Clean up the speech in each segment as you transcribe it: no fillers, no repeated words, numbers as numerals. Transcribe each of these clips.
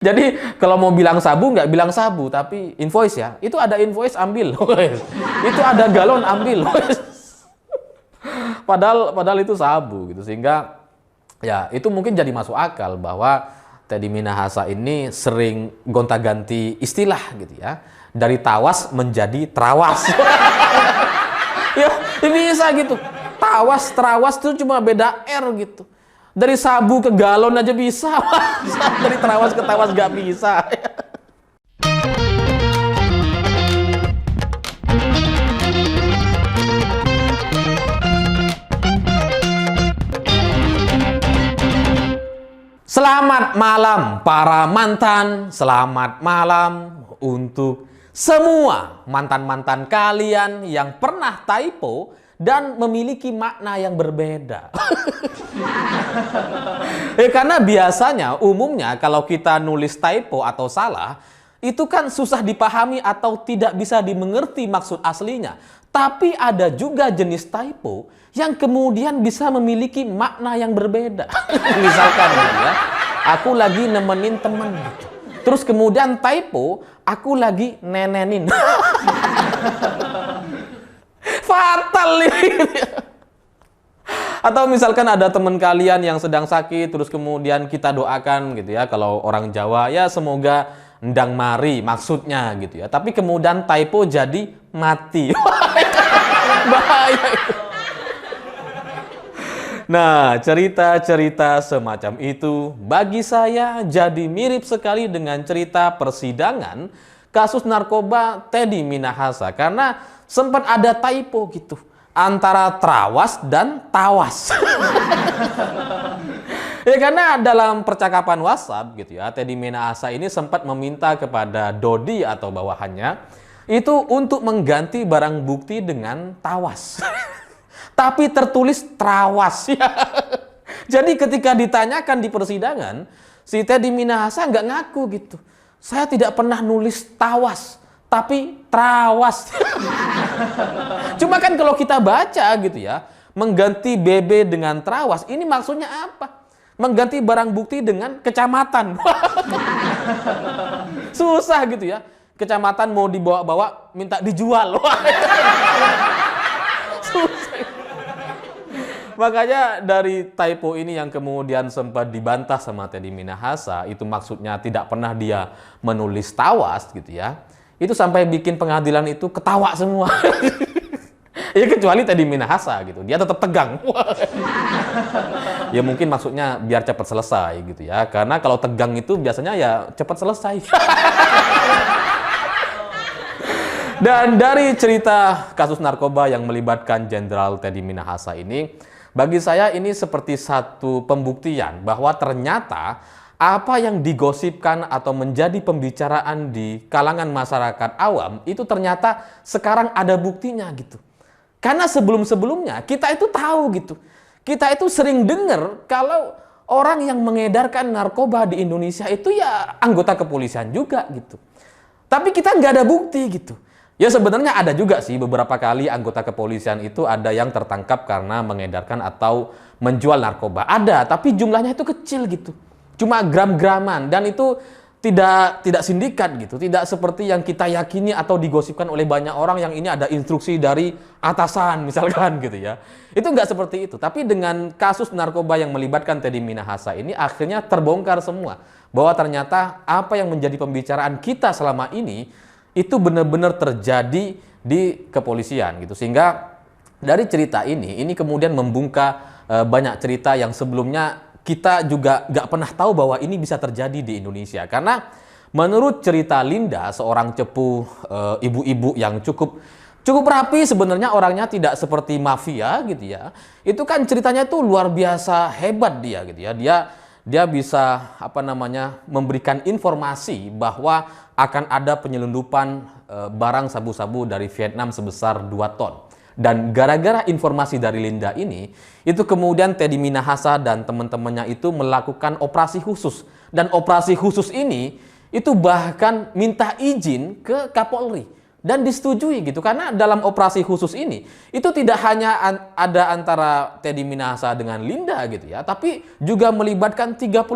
Jadi kalau mau bilang sabu nggak bilang sabu, tapi invoice ya. Itu ada invoice ambil. Itu ada galon ambil. Padahal itu sabu gitu. Sehingga ya itu mungkin jadi masuk akal bahwa Teddy Minahasa ini sering gonta-ganti istilah gitu ya. Dari tawas menjadi terawas. Ya, bisa gitu. Tawas, terawas itu cuma beda R gitu. Dari sabu ke galon aja bisa. Dari terawas ke tawas nggak bisa. Selamat malam para mantan. Selamat malam untuk semua mantan-mantan kalian yang pernah typo dan memiliki makna yang berbeda. Karena biasanya, umumnya kalau kita nulis typo atau salah, itu kan susah dipahami atau tidak bisa dimengerti maksud aslinya. Tapi ada juga jenis typo yang kemudian bisa memiliki makna yang berbeda. Misalkan ya, aku lagi nemenin temen gitu. Terus kemudian typo, aku lagi nenenin. Fatal nih. Atau misalkan ada teman kalian yang sedang sakit, terus kemudian kita doakan gitu ya, kalau orang Jawa ya semoga ndang mari maksudnya gitu ya. Tapi kemudian typo jadi mati. Bahaya itu. Nah, cerita-cerita semacam itu bagi saya jadi mirip sekali dengan cerita persidangan kasus narkoba Teddy Minahasa, karena sempat ada typo gitu antara terawas dan tawas. Ya, karena dalam percakapan WhatsApp gitu ya, Teddy Minahasa ini sempat meminta kepada Dodi atau bawahannya itu untuk mengganti barang bukti dengan tawas. Tapi tertulis terawas ya. Jadi ketika ditanyakan di persidangan, si Teddy Minahasa nggak ngaku gitu. Saya tidak pernah nulis tawas, tapi terawas. Cuma kan kalau kita baca gitu ya, mengganti BB dengan terawas, ini maksudnya apa? Mengganti barang bukti dengan kecamatan. Susah gitu ya. Kecamatan mau dibawa-bawa, minta dijual. Susah. Makanya dari typo ini yang kemudian sempat dibantah sama Teddy Minahasa, itu maksudnya tidak pernah dia menulis tawas gitu ya. Itu sampai bikin pengadilan itu ketawa semua. Ya kecuali Teddy Minahasa gitu, dia tetap tegang. Ya mungkin maksudnya biar cepat selesai gitu ya. Karena kalau tegang itu biasanya ya cepat selesai. Dan dari cerita kasus narkoba yang melibatkan Jenderal Teddy Minahasa ini, bagi saya ini seperti satu pembuktian bahwa ternyata apa yang digosipkan atau menjadi pembicaraan di kalangan masyarakat awam itu ternyata sekarang ada buktinya gitu. Karena sebelum-sebelumnya kita itu tahu gitu. Kita itu sering dengar kalau orang yang mengedarkan narkoba di Indonesia itu ya anggota kepolisian juga gitu. Tapi kita nggak ada bukti gitu. Ya sebenarnya ada juga sih beberapa kali anggota kepolisian itu ada yang tertangkap karena mengedarkan atau menjual narkoba. Ada, tapi jumlahnya itu kecil gitu. Cuma gram-graman dan itu tidak sindikat gitu. Tidak seperti yang kita yakini atau digosipkan oleh banyak orang yang ini ada instruksi dari atasan misalkan gitu ya. Itu nggak seperti itu. Tapi dengan kasus narkoba yang melibatkan Teddy Minahasa ini akhirnya terbongkar semua. Bahwa ternyata apa yang menjadi pembicaraan kita selama ini itu benar-benar terjadi di kepolisian gitu. Sehingga dari cerita ini kemudian membungka banyak cerita yang sebelumnya kita juga nggak pernah tahu bahwa ini bisa terjadi di Indonesia. Karena menurut cerita Linda, seorang cepu ibu-ibu yang cukup rapi sebenarnya, orangnya tidak seperti mafia gitu ya. Itu kan ceritanya tuh luar biasa hebat dia gitu ya. Dia bisa memberikan informasi bahwa akan ada penyelundupan barang sabu-sabu dari Vietnam sebesar 2 ton. Dan gara-gara informasi dari Linda ini, itu kemudian Teddy Minahasa dan teman-temannya itu melakukan operasi khusus. Dan operasi khusus ini, itu bahkan minta izin ke Kapolri. Dan disetujui gitu, karena dalam operasi khusus ini, itu tidak hanya ada antara Teddy Minahasa dengan Linda gitu ya, tapi juga melibatkan 31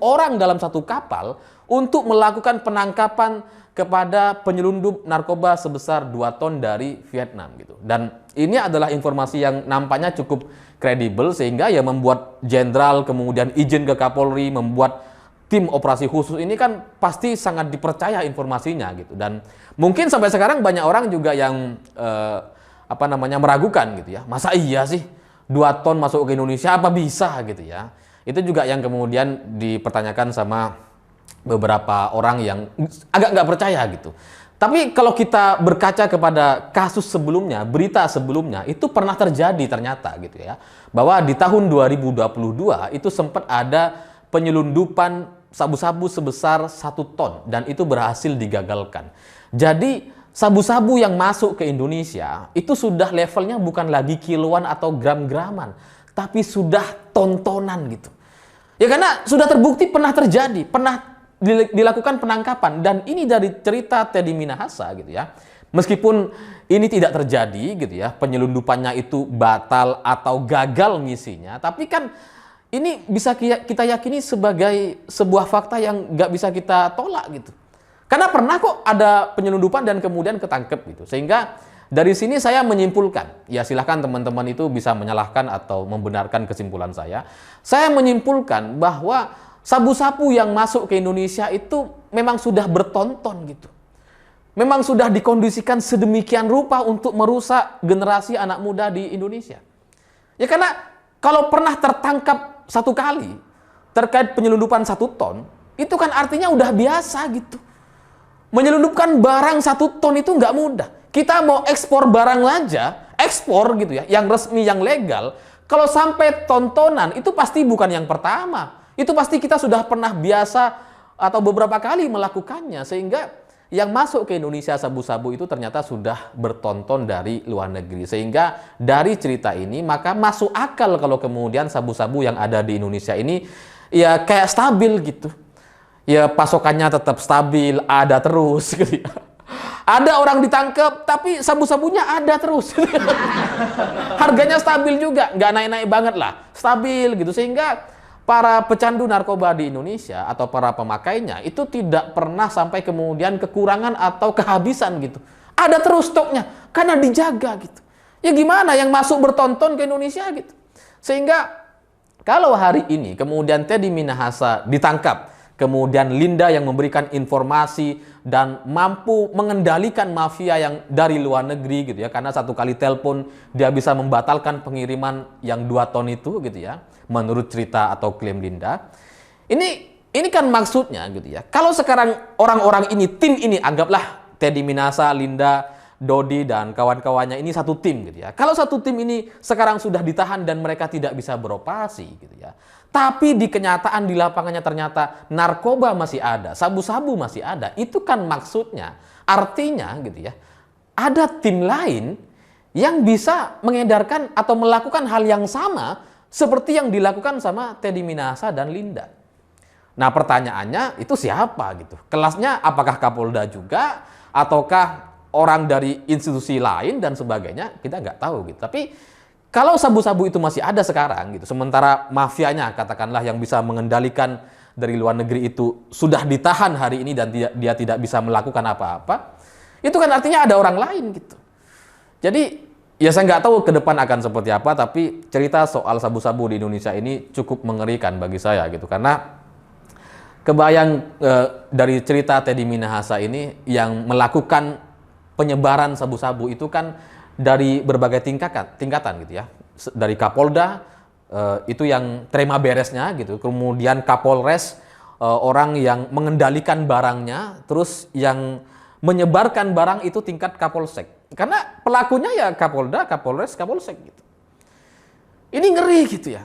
orang dalam satu kapal untuk melakukan penangkapan kepada penyelundup narkoba sebesar 2 ton dari Vietnam gitu. Dan ini adalah informasi yang nampaknya cukup kredibel sehingga ya membuat jenderal kemudian izin ke Kapolri, membuat tim operasi khusus ini kan pasti sangat dipercaya informasinya gitu. Dan mungkin sampai sekarang banyak orang juga yang meragukan gitu ya. Masa iya sih 2 ton masuk ke Indonesia, apa bisa gitu ya. Itu juga yang kemudian dipertanyakan sama beberapa orang yang agak nggak percaya gitu. Tapi kalau kita berkaca kepada kasus sebelumnya, berita sebelumnya, itu pernah terjadi ternyata gitu ya. Bahwa di tahun 2022 itu sempat ada penyelundupan sabu-sabu sebesar 1 ton dan itu berhasil digagalkan. Jadi sabu-sabu yang masuk ke Indonesia itu sudah levelnya bukan lagi kiloan atau gram-graman, tapi sudah tontonan gitu. Ya karena sudah terbukti pernah terjadi, pernah dilakukan penangkapan, dan ini dari cerita Teddy Minahasa gitu ya. Meskipun ini tidak terjadi gitu ya, penyelundupannya itu batal atau gagal misinya, tapi kan ini bisa kita yakini sebagai sebuah fakta yang nggak bisa kita tolak gitu. Karena pernah kok ada penyelundupan dan kemudian ketangkep gitu. Sehingga dari sini saya menyimpulkan, ya silahkan teman-teman itu bisa menyalahkan atau membenarkan kesimpulan saya. Saya menyimpulkan bahwa sabu-sabu yang masuk ke Indonesia itu memang sudah bertonton gitu. Memang sudah dikondisikan sedemikian rupa untuk merusak generasi anak muda di Indonesia. Ya karena kalau pernah tertangkap 1 kali terkait penyelundupan 1 ton, itu kan artinya udah biasa gitu. Menyelundupkan barang 1 ton itu nggak mudah. Kita mau ekspor barang aja, ekspor gitu ya, yang resmi, yang legal, kalau sampai tontonan itu pasti bukan yang pertama. Itu pasti kita sudah pernah biasa atau beberapa kali melakukannya, sehingga yang masuk ke Indonesia sabu-sabu itu ternyata sudah bertonton dari luar negeri. Sehingga dari cerita ini maka masuk akal kalau kemudian sabu-sabu yang ada di Indonesia ini ya kayak stabil gitu. Ya pasokannya tetap stabil, ada terus gitu ya. Ada orang ditangkap tapi sabu-sabunya ada terus. Harganya stabil juga, nggak naik-naik banget lah, stabil gitu. Sehingga para pecandu narkoba di Indonesia atau para pemakainya itu tidak pernah sampai kemudian kekurangan atau kehabisan gitu. Ada terus stoknya karena dijaga gitu. Ya gimana yang masuk bertonton ke Indonesia gitu. Sehingga kalau hari ini kemudian Teddy Minahasa ditangkap, kemudian Linda yang memberikan informasi dan mampu mengendalikan mafia yang dari luar negeri gitu ya, karena 1 kali telepon dia bisa membatalkan pengiriman yang 2 ton itu gitu ya, menurut cerita atau klaim Linda. Ini kan maksudnya gitu ya. Kalau sekarang orang-orang ini, tim ini, anggaplah Teddy Minahasa, Linda, Dodi dan kawan-kawannya ini 1 tim gitu ya. Kalau 1 tim ini sekarang sudah ditahan dan mereka tidak bisa beroperasi gitu ya. Tapi di kenyataan di lapangannya ternyata narkoba masih ada, sabu-sabu masih ada. Itu kan maksudnya, artinya gitu ya. Ada tim lain yang bisa mengedarkan atau melakukan hal yang sama seperti yang dilakukan sama Teddy Minahasa dan Linda. Nah pertanyaannya itu siapa gitu? Kelasnya apakah Kapolda juga ataukah orang dari institusi lain dan sebagainya? Kita nggak tahu gitu. Tapi kalau sabu-sabu itu masih ada sekarang gitu, sementara mafianya katakanlah yang bisa mengendalikan dari luar negeri itu sudah ditahan hari ini dan dia tidak bisa melakukan apa-apa, itu kan artinya ada orang lain gitu. Jadi ya saya nggak tahu ke depan akan seperti apa, tapi cerita soal sabu-sabu di Indonesia ini cukup mengerikan bagi saya gitu, karena kebayang dari cerita Teddy Minahasa ini yang melakukan penyebaran sabu-sabu itu kan dari berbagai tingkatan gitu ya. Dari Kapolda itu yang terima beresnya gitu, kemudian Kapolres orang yang mengendalikan barangnya, terus yang menyebarkan barang itu tingkat Kapolsek. Karena pelakunya ya Kapolda, Kapolres, Kapolsek gitu. Ini ngeri gitu ya.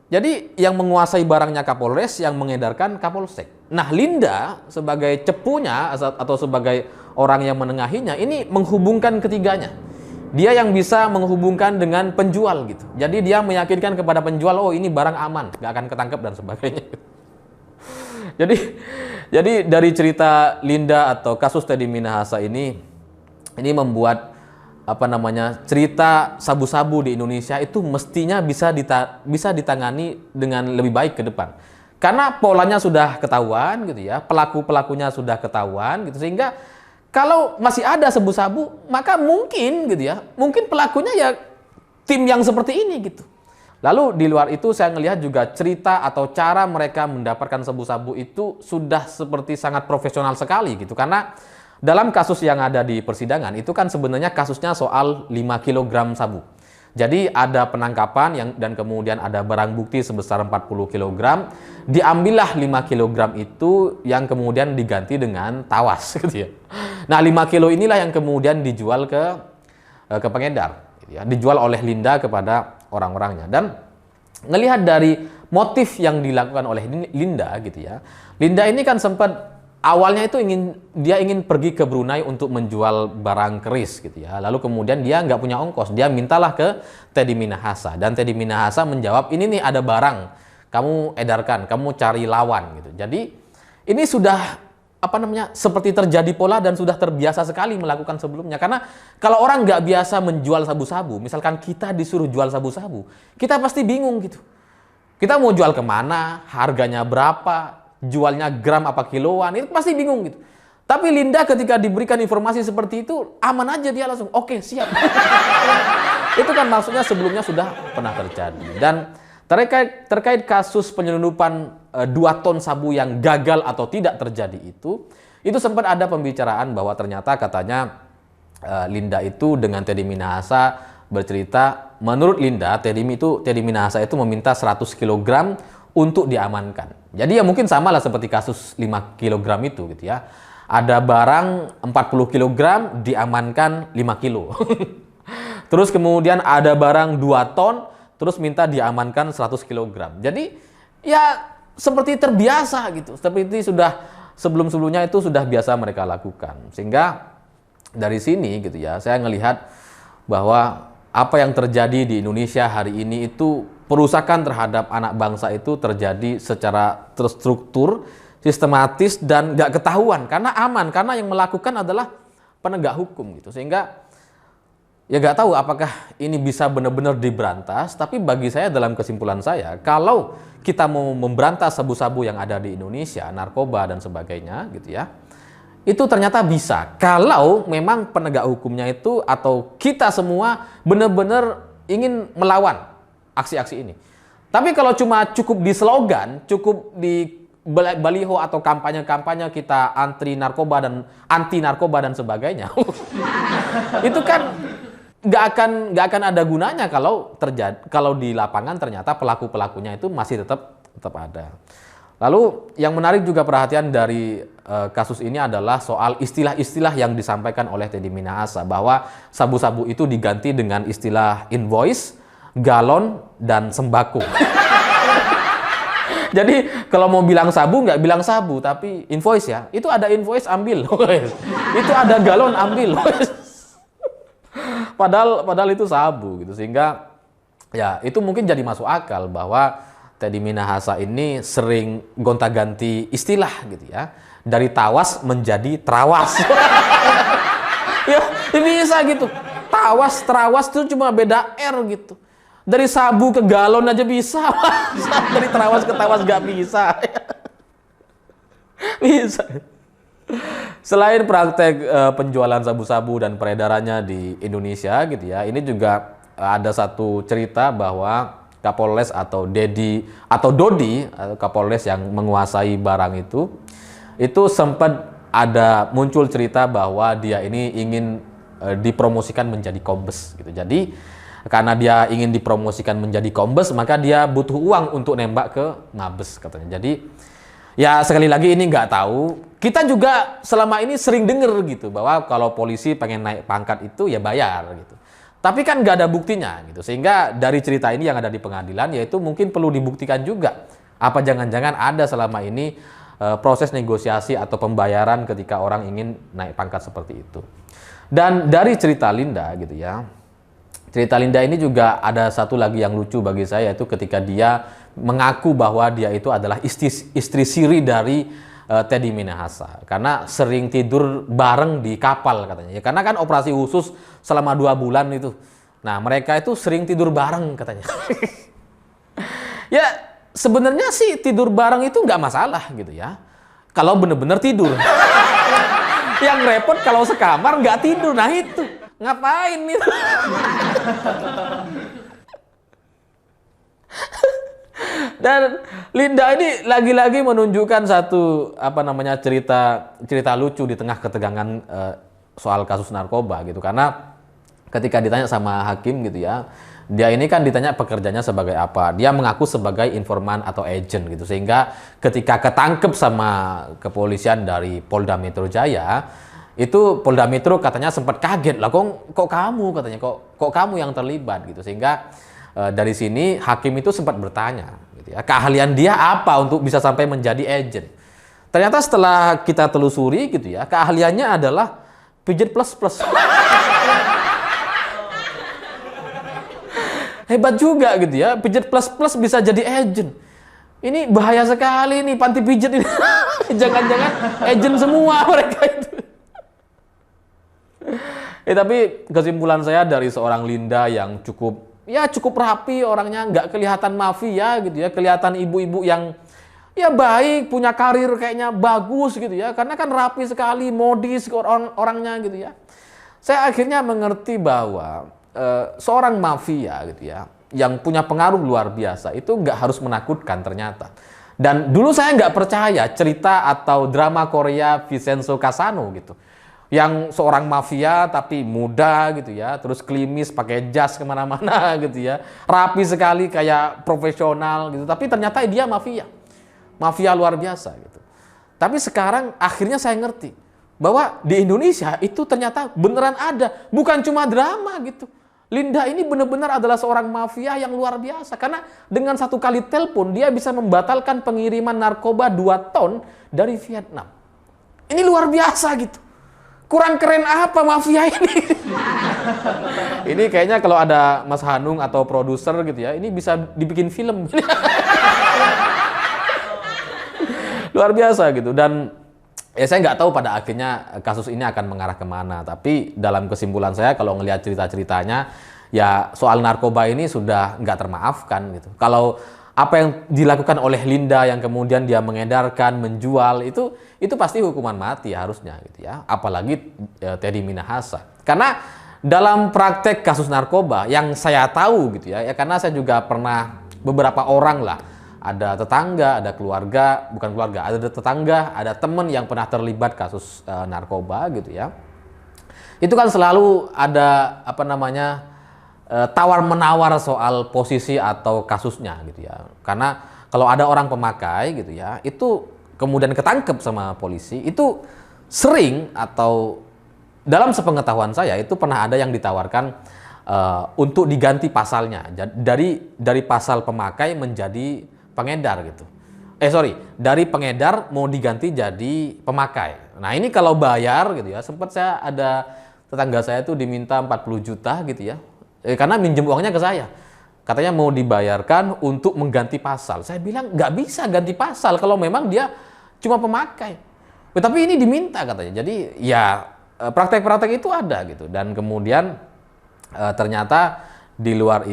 Jadi yang menguasai barangnya Kapolres, yang mengedarkan Kapolsek. Nah, Linda sebagai cepunya atau sebagai orang yang menengahinya ini menghubungkan ketiganya. Dia yang bisa menghubungkan dengan penjual gitu. Jadi dia meyakinkan kepada penjual, oh ini barang aman, nggak akan ketangkep dan sebagainya. Jadi dari cerita Linda atau kasus Teddy Minahasa ini membuat cerita sabu-sabu di Indonesia itu mestinya bisa ditangani dengan lebih baik ke depan. Karena polanya sudah ketahuan gitu ya, pelaku-pelakunya sudah ketahuan gitu, sehingga kalau masih ada sabu-sabu, maka mungkin gitu ya, mungkin pelakunya ya tim yang seperti ini gitu. Lalu di luar itu saya ngelihat juga cerita atau cara mereka mendapatkan sabu-sabu itu sudah seperti sangat profesional sekali gitu. Karena dalam kasus yang ada di persidangan itu kan sebenarnya kasusnya soal 5 kg sabu. Jadi ada penangkapan dan kemudian ada barang bukti sebesar 40 kg. Diambillah 5 kg itu yang kemudian diganti dengan tawas gitu ya. Nah 5 kilo inilah yang kemudian dijual ke pengedar. Ya, dijual oleh Linda kepada orang-orangnya. Dan ngelihat dari motif yang dilakukan oleh Linda gitu ya, Linda ini kan sempat awalnya itu dia ingin pergi ke Brunei untuk menjual barang keris gitu ya. Lalu kemudian dia nggak punya ongkos, dia mintalah ke Teddy Minahasa, dan Teddy Minahasa menjawab, ini nih ada barang, kamu edarkan, kamu cari lawan gitu. Jadi ini sudah seperti terjadi pola dan sudah terbiasa sekali melakukan sebelumnya. Karena kalau orang nggak biasa menjual sabu-sabu, misalkan kita disuruh jual sabu-sabu, kita pasti bingung gitu. Kita mau jual kemana, harganya berapa, jualnya gram apa kiloan, itu pasti bingung gitu. Tapi Linda ketika diberikan informasi seperti itu, aman aja, dia langsung, oke, siap. Itu kan maksudnya sebelumnya sudah pernah terjadi. Dan terkait kasus penyelundupan 2 ton sabu yang gagal atau tidak terjadi itu sempat ada pembicaraan bahwa ternyata katanya Linda itu dengan Teddy Minahasa bercerita, menurut Linda, Teddy Minahasa itu meminta 100 kg untuk diamankan. Jadi ya mungkin sama lah seperti kasus 5 kg itu gitu ya. Ada barang 40 kg diamankan 5 kilo. Terus kemudian ada barang 2 ton terus minta diamankan 100 kg. Jadi ya seperti terbiasa gitu. Seperti sudah sebelum-sebelumnya itu sudah biasa mereka lakukan. Sehingga dari sini gitu ya, saya ngelihat bahwa apa yang terjadi di Indonesia hari ini itu perusakan terhadap anak bangsa itu terjadi secara terstruktur, sistematis, dan nggak ketahuan. Karena aman, karena yang melakukan adalah penegak hukum gitu. Sehingga ya nggak tahu apakah ini bisa benar-benar diberantas, tapi bagi saya dalam kesimpulan saya, kalau kita mau memberantas sabu-sabu yang ada di Indonesia, narkoba dan sebagainya gitu ya, itu ternyata bisa kalau memang penegak hukumnya itu atau kita semua benar-benar ingin melawan aksi-aksi ini. Tapi kalau cuma cukup di slogan, cukup di baliho atau kampanye-kampanye kita anti narkoba dan sebagainya, itu kan nggak akan ada gunanya kalau di lapangan ternyata pelaku-pelakunya itu masih tetap ada. Lalu yang menarik juga perhatian dari kasus ini adalah soal istilah-istilah yang disampaikan oleh Teddy Minahasa, bahwa sabu-sabu itu diganti dengan istilah invoice, galon, dan sembako. Jadi kalau mau bilang sabu nggak bilang sabu tapi invoice ya. Itu ada invoice ambil. Itu ada galon ambil. Padahal itu sabu gitu. Sehingga ya itu mungkin jadi masuk akal bahwa Teddy Minahasa ini sering gonta-ganti istilah gitu ya. Dari tawas menjadi terawas. Ya, bisa gitu. Tawas, terawas itu cuma beda R gitu. Dari sabu ke galon aja bisa. Dari terawas ke tawas nggak bisa. Bisa. Selain praktek penjualan sabu-sabu dan peredarannya di Indonesia gitu ya, ini juga ada satu cerita bahwa Kapolres atau Dodi Kapolres yang menguasai barang itu sempat ada muncul cerita bahwa dia ini ingin dipromosikan menjadi kombes gitu. Jadi karena dia ingin dipromosikan menjadi kombes, maka dia butuh uang untuk nembak ke Mabes katanya. Jadi ya sekali lagi ini nggak tahu. Kita juga selama ini sering dengar gitu bahwa kalau polisi pengen naik pangkat itu ya bayar gitu. Tapi kan nggak ada buktinya gitu. Sehingga dari cerita ini yang ada di pengadilan yaitu mungkin perlu dibuktikan juga. Apa jangan-jangan ada selama ini proses negosiasi atau pembayaran ketika orang ingin naik pangkat seperti itu. Dan dari cerita Linda gitu ya. Cerita Linda ini juga ada satu lagi yang lucu bagi saya, yaitu ketika dia mengaku bahwa dia itu adalah istri siri dari Teddy Minahasa. Karena sering tidur bareng di kapal katanya. Ya, karena kan operasi khusus selama 2 bulan itu. Nah mereka itu sering tidur bareng katanya. Ya sebenarnya sih tidur bareng itu nggak masalah gitu ya. Kalau bener-bener tidur. Yang repot kalau sekamar nggak tidur, nah itu ngapain itu? Dan Linda ini lagi-lagi menunjukkan satu cerita lucu di tengah ketegangan soal kasus narkoba gitu. Karena ketika ditanya sama hakim gitu ya, dia ini kan ditanya pekerjaannya sebagai apa. Dia mengaku sebagai informan atau agent gitu. Sehingga ketika ketangkep sama kepolisian dari Polda Metro Jaya, itu Polda Metro katanya sempat kaget lah, kok kamu katanya, kok kamu yang terlibat gitu. Sehingga dari sini hakim itu sempat bertanya gitu ya, keahlian dia apa untuk bisa sampai menjadi agent. Ternyata setelah kita telusuri gitu ya, keahliannya adalah pijit plus. Hebat juga gitu ya, pijit plus bisa jadi agent. Ini bahaya sekali nih panti pijit ini. Jangan-jangan agent semua mereka itu. Tapi kesimpulan saya dari seorang Linda yang cukup rapi orangnya, nggak kelihatan mafia gitu ya, kelihatan ibu-ibu yang ya baik, punya karir kayaknya bagus gitu ya, karena kan rapi sekali, modis orangnya gitu ya. Saya akhirnya mengerti bahwa seorang mafia gitu ya, yang punya pengaruh luar biasa itu nggak harus menakutkan ternyata. Dan dulu saya nggak percaya cerita atau drama Korea Vincenzo Casano gitu, yang seorang mafia tapi muda gitu ya, terus klimis pakai jas kemana-mana gitu ya, rapi sekali kayak profesional gitu, tapi ternyata dia mafia luar biasa gitu. Tapi sekarang akhirnya saya ngerti bahwa di Indonesia itu ternyata beneran ada, bukan cuma drama gitu. Linda ini benar-benar adalah seorang mafia yang luar biasa, karena dengan satu kali telepon dia bisa membatalkan pengiriman narkoba 2 ton dari Vietnam. Ini luar biasa gitu. Kurang keren apa mafia ini? Ini kayaknya kalau ada Mas Hanung atau produser gitu ya, ini bisa dibikin film. Luar biasa gitu. Dan ya saya nggak tahu pada akhirnya kasus ini akan mengarah kemana. Tapi dalam kesimpulan saya kalau ngelihat cerita-ceritanya, ya soal narkoba ini sudah nggak termaafkan gitu. Kalau apa yang dilakukan oleh Linda yang kemudian dia mengedarkan, menjual, itu pasti hukuman mati harusnya gitu ya. Apalagi Teddy Minahasa. Karena dalam praktek kasus narkoba yang saya tahu gitu ya, karena saya juga pernah beberapa orang lah, ada tetangga, ada keluarga, bukan keluarga, ada tetangga, ada teman yang pernah terlibat kasus narkoba gitu ya. Itu kan selalu ada tawar-menawar soal posisi atau kasusnya gitu ya. Karena kalau ada orang pemakai gitu ya, itu kemudian ketangkep sama polisi, itu sering atau dalam sepengetahuan saya itu pernah ada yang ditawarkan untuk diganti pasalnya. Dari pasal pemakai menjadi pengedar gitu. Dari pengedar mau diganti jadi pemakai. Nah, ini kalau bayar gitu ya, sempat saya ada tetangga saya tuh diminta 40 juta gitu ya. Karena minjem uangnya ke saya. Katanya mau dibayarkan untuk mengganti pasal. Saya bilang nggak bisa ganti pasal kalau memang dia cuma pemakai. Tapi ini diminta katanya. Jadi ya praktek-praktek itu ada gitu. Dan kemudian ternyata di luar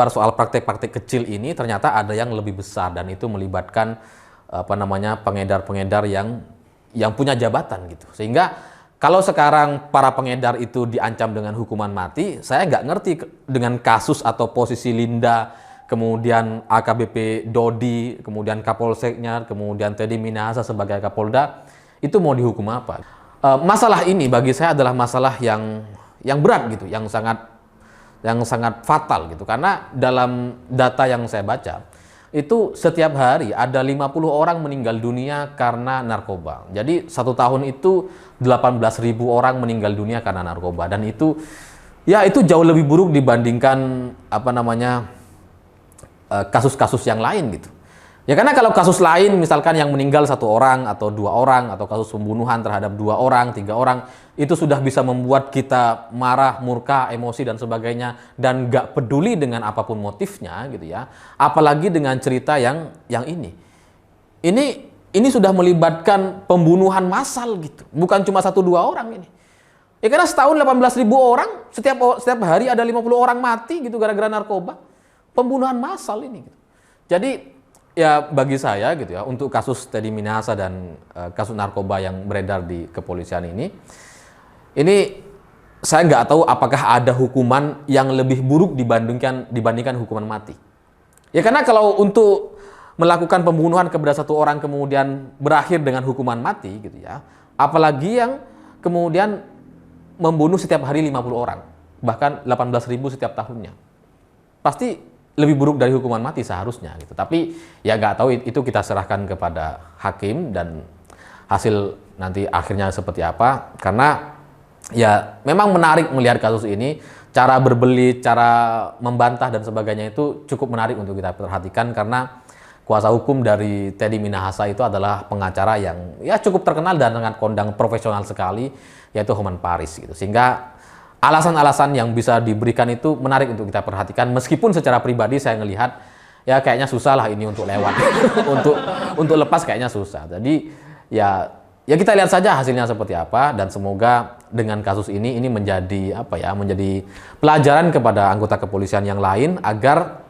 soal praktek-praktek kecil ini ternyata ada yang lebih besar, dan itu melibatkan pengedar-pengedar yang punya jabatan gitu. Sehingga kalau sekarang para pengedar itu diancam dengan hukuman mati, saya nggak ngerti dengan kasus atau posisi Linda, kemudian AKBP Dodi, kemudian Kapolseknya, kemudian Teddy Minahasa sebagai Kapolda, itu mau dihukum apa? Masalah ini bagi saya adalah masalah yang berat gitu, yang sangat fatal gitu. Karena dalam data yang saya baca, itu setiap hari ada 50 orang meninggal dunia karena narkoba. Jadi 1 tahun itu 18.000 orang meninggal dunia karena narkoba, dan itu jauh lebih buruk dibandingkan kasus-kasus yang lain gitu. Ya karena kalau kasus lain misalkan yang meninggal 1 orang atau 2 orang, atau kasus pembunuhan terhadap 2 orang, 3 orang, itu sudah bisa membuat kita marah, murka, emosi dan sebagainya, dan nggak peduli dengan apapun motifnya gitu ya. Apalagi dengan cerita yang ini. Ini sudah melibatkan pembunuhan massal gitu. Bukan cuma 1-2 orang ini. Ya karena setahun 18.000 orang, setiap hari ada 50 orang mati gitu gara-gara narkoba. Pembunuhan massal ini gitu. Jadi ya bagi saya gitu ya, untuk kasus Teddy Minahasa dan kasus narkoba yang beredar di kepolisian ini saya nggak tahu apakah ada hukuman yang lebih buruk dibandingkan hukuman mati. Ya karena kalau untuk melakukan pembunuhan kepada satu orang kemudian berakhir dengan hukuman mati gitu ya, apalagi yang kemudian membunuh setiap hari 50 orang, bahkan 18.000 setiap tahunnya. Pasti lebih buruk dari hukuman mati seharusnya gitu. Tapi ya nggak tahu, itu kita serahkan kepada hakim dan hasil nanti akhirnya seperti apa. Karena ya memang menarik melihat kasus ini, cara berbelit, cara membantah dan sebagainya itu cukup menarik untuk kita perhatikan, karena kuasa hukum dari Teddy Minahasa itu adalah pengacara yang ya cukup terkenal dan dengan kondang profesional sekali, yaitu Hotman Paris gitu. Sehingga alasan-alasan yang bisa diberikan itu menarik untuk kita perhatikan, meskipun secara pribadi saya ngelihat ya kayaknya susah lah ini untuk lewat. untuk lepas kayaknya susah. Jadi ya kita lihat saja hasilnya seperti apa, dan semoga dengan kasus ini menjadi menjadi pelajaran kepada anggota kepolisian yang lain agar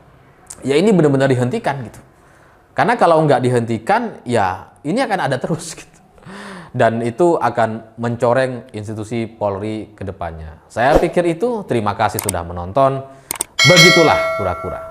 ya ini benar-benar dihentikan gitu. Karena kalau nggak dihentikan ya ini akan ada terus gitu. Dan itu akan mencoreng institusi Polri ke depannya. Saya pikir itu. Terima kasih sudah menonton. Begitulah kura-kura.